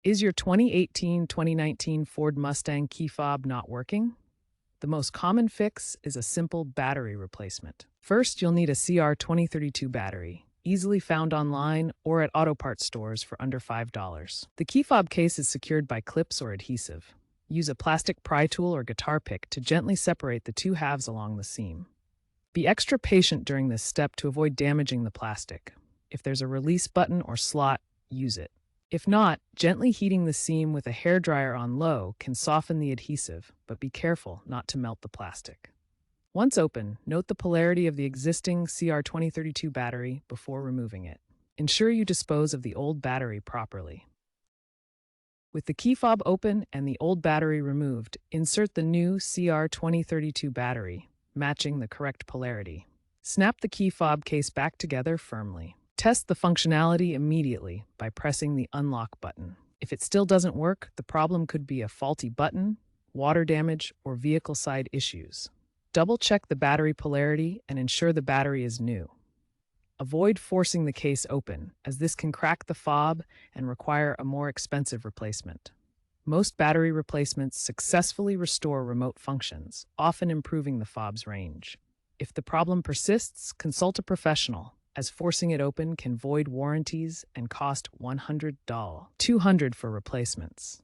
Is your 2018-2019 Ford Mustang key fob not working? The most common fix is a simple battery replacement. First, you'll need a CR2032 battery, easily found online or at auto parts stores for under $5. The key fob case is secured by clips or adhesive. Use a plastic pry tool or guitar pick to gently separate the two halves along the seam. Be extra patient during this step to avoid damaging the plastic. If there's a release button or slot, use it. If not, gently heating the seam with a hairdryer on low can soften the adhesive, but be careful not to melt the plastic. Once open, note the polarity of the existing CR2032 battery before removing it. Ensure you dispose of the old battery properly. With the key fob open and the old battery removed, insert the new CR2032 battery, matching the correct polarity. Snap the key fob case back together firmly. Test the functionality immediately by pressing the unlock button. If it still doesn't work, the problem could be a faulty button, water damage, or vehicle side issues. Double-check the battery polarity and ensure the battery is new. Avoid forcing the case open, as this can crack the fob and require a more expensive replacement. Most battery replacements successfully restore remote functions, often improving the fob's range. If the problem persists, consult a professional, as forcing it open can void warranties and cost $100, $200 for replacements.